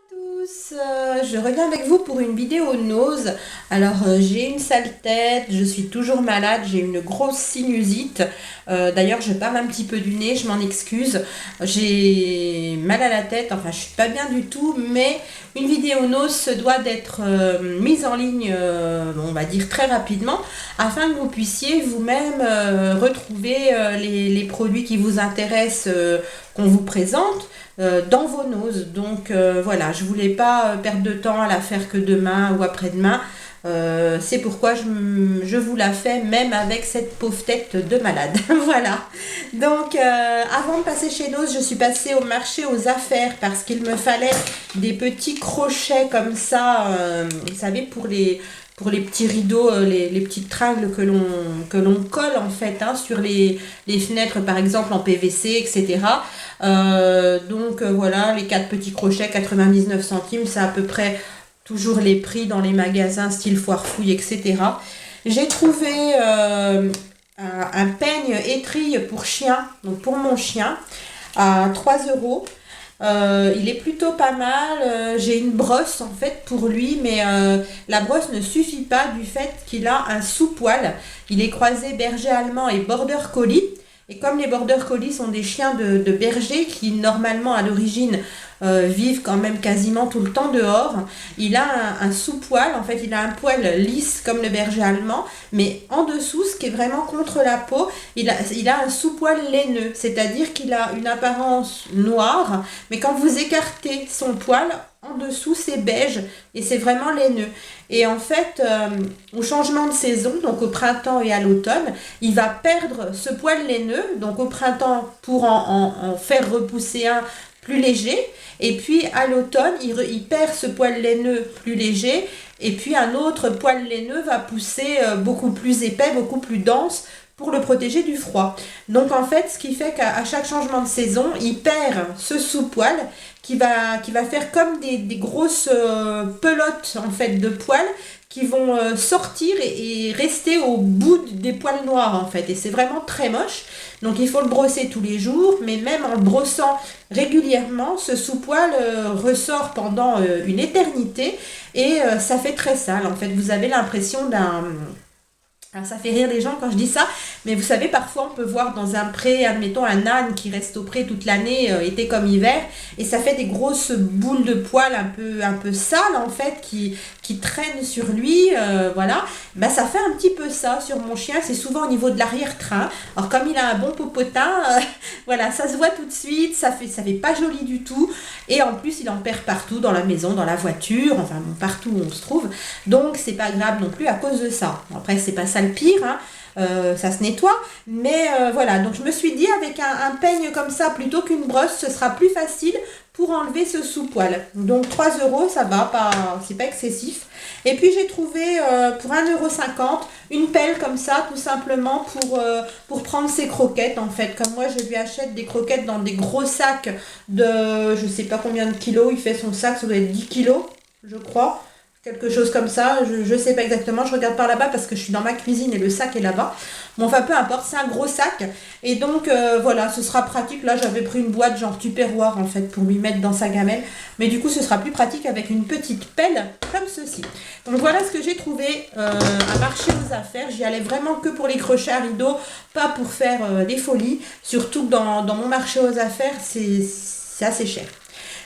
Tous, je reviens avec vous pour une vidéo nausée. Alors j'ai une sale tête, je suis toujours malade, j'ai une grosse sinusite. D'ailleurs je parle un petit peu du nez, je m'en excuse. J'ai mal à la tête, enfin je suis pas bien du tout, mais une vidéo nausée se doit d'être mise en ligne, on va dire très rapidement, afin que vous puissiez vous-même retrouver les produits qui vous intéressent, qu'on vous présente dans vos noses. Donc voilà, je voulais pas perdre de temps à la faire que demain ou après-demain. C'est pourquoi je vous la fais même avec cette pauvre tête de malade. Voilà. Donc avant de passer chez Nose, je suis passée au marché aux affaires parce qu'il me fallait des petits crochets comme ça, vous savez, pour les petits rideaux, les petites tringles que l'on colle en fait, hein, sur les fenêtres par exemple en PVC, etc. Donc voilà, les 4 petits crochets, 99 centimes, c'est à peu près toujours les prix dans les magasins style Foire Fouille, etc. J'ai trouvé un peigne étrille pour chien, donc pour mon chien, à 3 euros. Il est plutôt pas mal. J'ai une brosse en fait pour lui, mais la brosse ne suffit pas du fait qu'il a un sous-poil. Il est croisé berger allemand et border collie. Et comme les border collie sont des chiens de berger qui normalement à l'origine vivent quand même quasiment tout le temps dehors, il a un sous-poil, en fait il a un poil lisse comme le berger allemand, mais en dessous, ce qui est vraiment contre la peau, il a un sous-poil laineux, c'est-à-dire qu'il a une apparence noire, mais quand vous écartez son poil, en dessous c'est beige et c'est vraiment laineux. Et en fait, au changement de saison, donc au printemps et à l'automne, il va perdre ce poil laineux, donc au printemps pour en faire repousser un plus léger, et puis à l'automne, il perd ce poil laineux plus léger, et puis un autre poil laineux va pousser beaucoup plus épais, beaucoup plus dense, pour le protéger du froid. Donc en fait, ce qui fait qu'à chaque changement de saison, il perd ce sous-poil qui va faire comme des grosses pelotes en fait de poils qui vont sortir et rester au bout des poils noirs en fait. Et c'est vraiment très moche. Donc il faut le brosser tous les jours, mais même en le brossant régulièrement, ce sous-poil ressort pendant une éternité et ça fait très sale. En fait, vous avez l'impression d'un... Alors ça fait rire les gens quand je dis ça, mais vous savez, parfois on peut voir dans un pré, admettons un âne qui reste au pré toute l'année, été comme hiver, et ça fait des grosses boules de poils un peu sales en fait, qui traînent sur lui, voilà. Ben, ça fait un petit peu ça sur mon chien, c'est souvent au niveau de l'arrière-train. Alors comme il a un bon popotin, voilà, ça se voit tout de suite, ça fait pas joli du tout, et en plus il en perd partout dans la maison, dans la voiture, enfin bon, partout où on se trouve, donc c'est pas agréable non plus à cause de ça. Après c'est pas ça le pire, hein. Ça se nettoie, mais voilà, donc je me suis dit avec un peigne comme ça plutôt qu'une brosse, ce sera plus facile pour enlever ce sous-poil. Donc 3 euros, ça va, c'est pas excessif. Et puis j'ai trouvé pour 1,50 € une pelle comme ça, tout simplement pour prendre ses croquettes en fait. Comme moi je lui achète des croquettes dans des gros sacs de je sais pas combien de kilos, il fait son sac, ça doit être 10 kilos, je crois. Quelque chose comme ça, je sais pas exactement, je regarde par là-bas parce que je suis dans ma cuisine et le sac est là-bas. Bon, enfin peu importe, c'est un gros sac. Et donc voilà, ce sera pratique. Là j'avais pris une boîte genre Tupperware en fait pour lui mettre dans sa gamelle. Mais du coup ce sera plus pratique avec une petite pelle comme ceci. Donc voilà ce que j'ai trouvé à marché aux affaires. J'y allais vraiment que pour les crochets à rideaux, pas pour faire des folies. Surtout que dans mon marché aux affaires, c'est assez cher.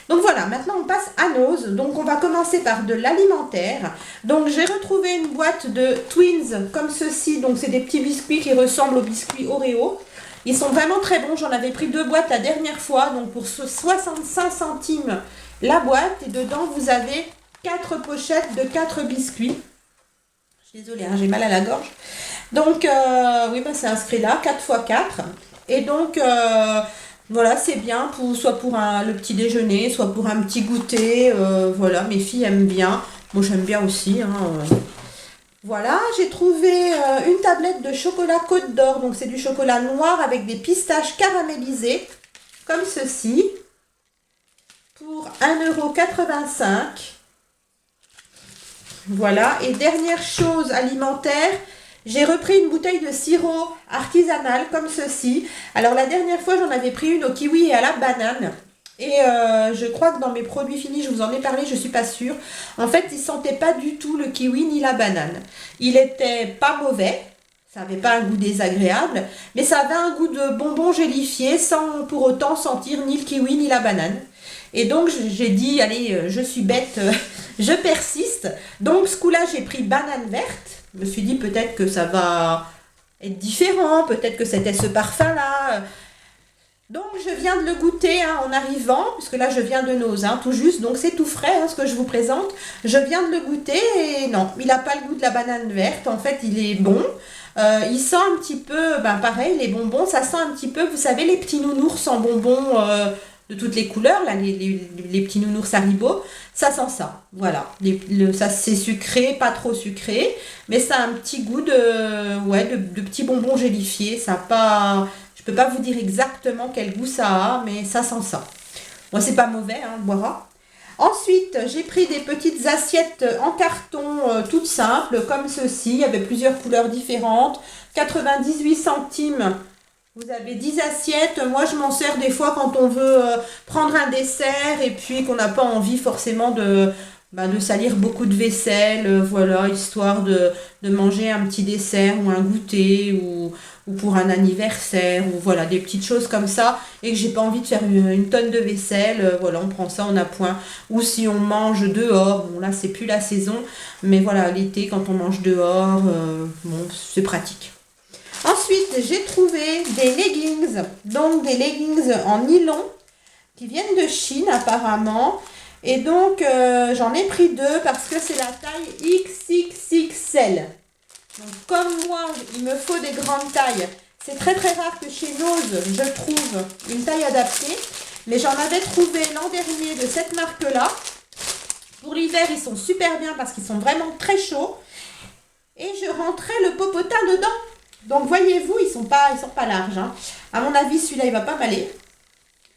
Donc voilà, maintenant on passe à Nose. Donc on va commencer par de l'alimentaire. Donc j'ai retrouvé une boîte de Twins comme ceci. Donc c'est des petits biscuits qui ressemblent aux biscuits Oreo. Ils sont vraiment très bons. J'en avais pris 2 boîtes la dernière fois. Donc pour 65 centimes la boîte. Et dedans vous avez 4 pochettes de 4 biscuits. Je suis désolée, hein, j'ai mal à la gorge. Donc oui, bah, c'est inscrit là, 4 x 4. Et donc... voilà, c'est bien, soit pour le petit déjeuner, soit pour un petit goûter. Voilà, mes filles aiment bien. Moi, j'aime bien aussi, hein. Voilà, j'ai trouvé une tablette de chocolat Côte d'Or. Donc, c'est du chocolat noir avec des pistaches caramélisées, comme ceci, pour 1,85 €. Voilà, et dernière chose alimentaire, j'ai repris une bouteille de sirop artisanal comme ceci. Alors la dernière fois, j'en avais pris une au kiwi et à la banane. Et je crois que dans mes produits finis, je vous en ai parlé, je suis pas sûre. En fait, il sentait pas du tout le kiwi ni la banane. Il était pas mauvais, ça avait pas un goût désagréable, mais ça avait un goût de bonbon gélifié sans pour autant sentir ni le kiwi ni la banane. Et donc j'ai dit, allez, je suis bête, je persiste. Donc ce coup-là, j'ai pris banane verte. Je me suis dit peut-être que ça va être différent, peut-être que c'était ce parfum-là. Donc je viens de le goûter hein, en arrivant, puisque là je viens de Nose, hein, tout juste, donc c'est tout frais hein, ce que je vous présente. Je viens de le goûter et non, il n'a pas le goût de la banane verte, en fait il est bon. Il sent un petit peu, ben pareil, les bonbons, ça sent un petit peu, vous savez, les petits nounours en bonbons de toutes les couleurs, là, les petits nounours Haribo, ça sent ça, voilà. Ça c'est sucré, pas trop sucré, mais ça a un petit goût de petits bonbons gélifiés, ça a pas... Je peux pas vous dire exactement quel goût ça a, mais ça sent ça. Moi, c'est pas mauvais, hein, on boira. Ensuite, j'ai pris des petites assiettes en carton toutes simples, comme ceci. Il y avait plusieurs couleurs différentes. 98 centimes. Vous avez 10 assiettes. Moi, je m'en sers des fois quand on veut prendre un dessert et puis qu'on n'a pas envie forcément de salir beaucoup de vaisselle. Voilà, histoire de manger un petit dessert ou un goûter ou pour un anniversaire ou voilà, des petites choses comme ça et que j'ai pas envie de faire une tonne de vaisselle. Voilà, on prend ça en appoint. Ou si on mange dehors, bon là, c'est plus la saison, mais voilà, l'été, quand on mange dehors, bon, c'est pratique. Ensuite, j'ai trouvé des leggings, donc des leggings en nylon qui viennent de Chine apparemment. Et donc, j'en ai pris deux parce que c'est la taille XXXL. Donc, comme moi, il me faut des grandes tailles. C'est très très rare que chez Nose, je trouve une taille adaptée. Mais j'en avais trouvé l'an dernier de cette marque-là. Pour l'hiver, ils sont super bien parce qu'ils sont vraiment très chauds. Et je rentrais le popotin dedans. Donc voyez-vous, ils sont pas larges. Hein. À mon avis, celui-là, il va pas m'aller.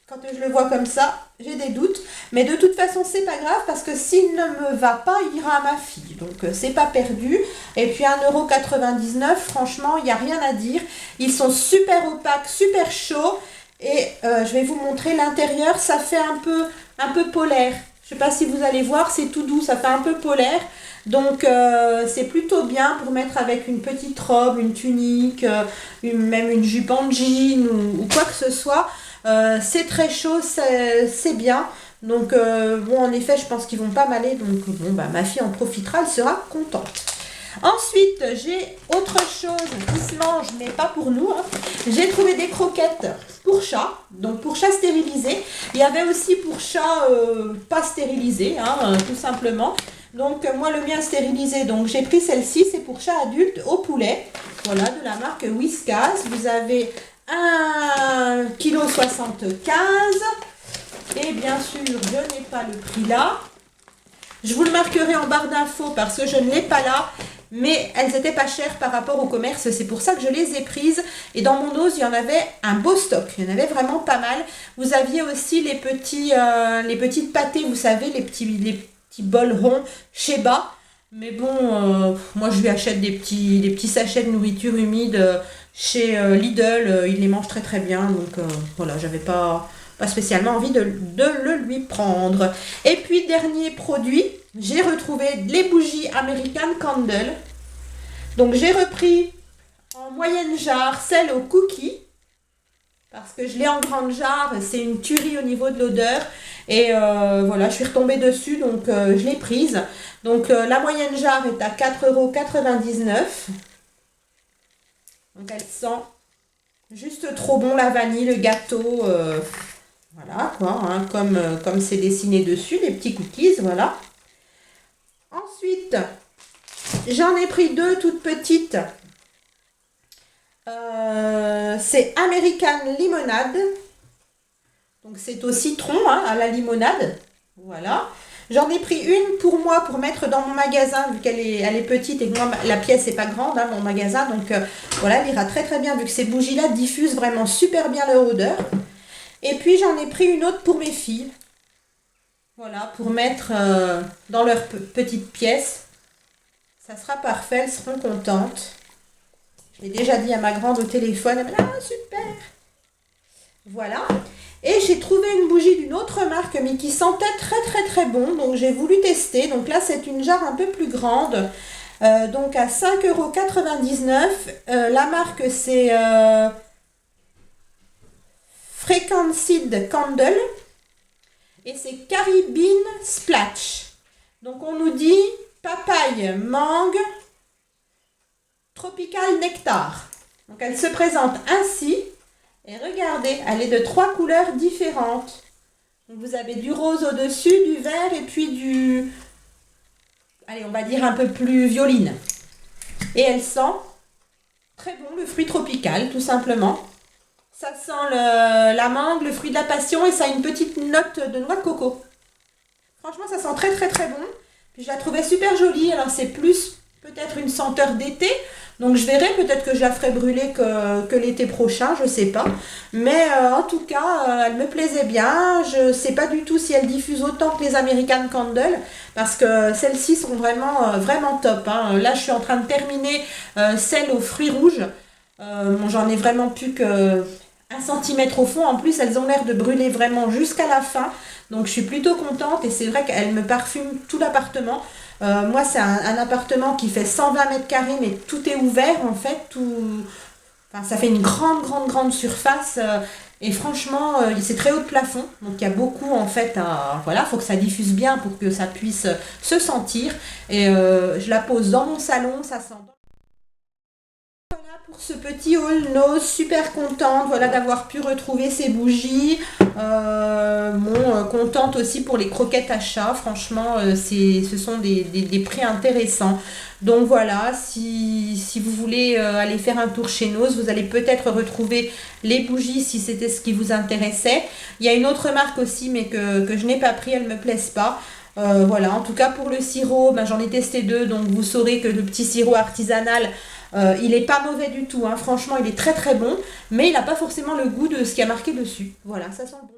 Quand je le vois comme ça, j'ai des doutes. Mais de toute façon, c'est pas grave parce que s'il ne me va pas, il ira à ma fille. Donc c'est pas perdu. Et puis 1,99 €, franchement, il n'y a rien à dire. Ils sont super opaques, super chauds. Et je vais vous montrer l'intérieur, ça fait un peu polaire. Je sais pas si vous allez voir, c'est tout doux, ça fait un peu polaire. Donc c'est plutôt bien pour mettre avec une petite robe, une tunique, même une jupe en jean ou quoi que ce soit. C'est très chaud, c'est bien. Donc bon, en effet, je pense qu'ils vont pas m'aller. Donc bon, bah, ma fille en profitera, elle sera contente. Ensuite, j'ai autre chose qui se mange, mais pas pour nous. Hein. J'ai trouvé des croquettes pour chat, donc pour chat stérilisé. Il y avait aussi pour chat pas stérilisé, hein, tout simplement. Donc moi, le mien stérilisé, donc j'ai pris celle-ci, c'est pour chat adulte au poulet. Voilà, de la marque Whiskas. Vous avez 1,75 kg. Et bien sûr, je n'ai pas le prix là. Je vous le marquerai en barre d'infos parce que je ne l'ai pas là. Mais elles n'étaient pas chères par rapport au commerce. C'est pour ça que je les ai prises. Et dans mon Nose, il y en avait un beau stock. Il y en avait vraiment pas mal. Vous aviez aussi les petites pâtés, vous savez, les petits bols ronds Sheba. Mais bon, moi je lui achète des petits sachets de nourriture humide chez Lidl. Il les mange très très bien. Donc voilà, j'avais pas spécialement envie de le lui prendre. Et puis, dernier produit, j'ai retrouvé les bougies American Candle. Donc, j'ai repris en moyenne jarre celle au cookie. Parce que je l'ai en grande jarre, c'est une tuerie au niveau de l'odeur. Et voilà, je suis retombée dessus, donc je l'ai prise. Donc, la moyenne jarre est à 4,99 €. Donc, elle sent juste trop bon la vanille, le gâteau. Voilà, quoi, hein, comme c'est dessiné dessus, les petits cookies, voilà. Ensuite, j'en ai pris deux toutes petites. C'est American Limonade. Donc, c'est au citron, hein, à la limonade. Voilà. J'en ai pris une pour moi, pour mettre dans mon magasin, vu qu'elle est petite et que moi, la pièce n'est pas grande, hein, mon magasin. Donc, voilà, elle ira très très bien, vu que ces bougies-là diffusent vraiment super bien leur odeur. Et puis j'en ai pris une autre pour mes filles. Voilà, pour mettre dans leur petite pièce. Ça sera parfait, elles seront contentes. Je l'ai déjà dit à ma grande au téléphone. Elle m'a dit, ah, super. Voilà. Et j'ai trouvé une bougie d'une autre marque, mais qui sentait très très très bon. Donc j'ai voulu tester. Donc là, c'est une jarre un peu plus grande. Donc à 5,99 €. La marque, c'est Frequency Candle. Et c'est Caribbean Splash. Donc on nous dit papaye, mangue, tropical nectar. Donc elle se présente ainsi. Et regardez, elle est de 3 couleurs différentes. Donc vous avez du rose au-dessus, du vert et puis du... Allez, on va dire un peu plus violine. Et elle sent très bon le fruit tropical, tout simplement. Ça sent la mangue, le fruit de la passion et ça a une petite note de noix de coco. Franchement, ça sent très très très bon. Puis je la trouvais super jolie. Alors c'est plus peut-être une senteur d'été. Donc je verrai, peut-être que je la ferai brûler que l'été prochain, je sais pas. Mais en tout cas, elle me plaisait bien. Je sais pas du tout si elle diffuse autant que les American Candle. Parce que celles-ci sont vraiment, vraiment top, hein. Là, je suis en train de terminer celle aux fruits rouges. Bon, j'en ai vraiment plus que 1 cm au fond. En plus, elles ont l'air de brûler vraiment jusqu'à la fin. Donc, je suis plutôt contente et c'est vrai qu'elles me parfument tout l'appartement. Moi, c'est un appartement qui fait 120 mètres carrés, mais tout est ouvert en fait. Enfin, ça fait une grande, grande, grande surface. Et franchement, c'est très haut de plafond. Donc, il y a beaucoup en fait à. Voilà, il faut que ça diffuse bien pour que ça puisse se sentir. Et je la pose dans mon salon, ça sent. Voilà pour ce petit haul Nose, super contente voilà, d'avoir pu retrouver ces bougies. Contente aussi pour les croquettes à chat, franchement ce sont des prix intéressants. Donc voilà, si vous voulez aller faire un tour chez Nose, vous allez peut-être retrouver les bougies si c'était ce qui vous intéressait. Il y a une autre marque aussi mais que je n'ai pas pris, elles ne me plaisent pas. Voilà, en tout cas pour le sirop, ben, j'en ai testé 2, donc vous saurez que le petit sirop artisanal, il est pas mauvais du tout, hein. Franchement il est très très bon, mais il n'a pas forcément le goût de ce qui a marqué dessus. Voilà, ça sent bon.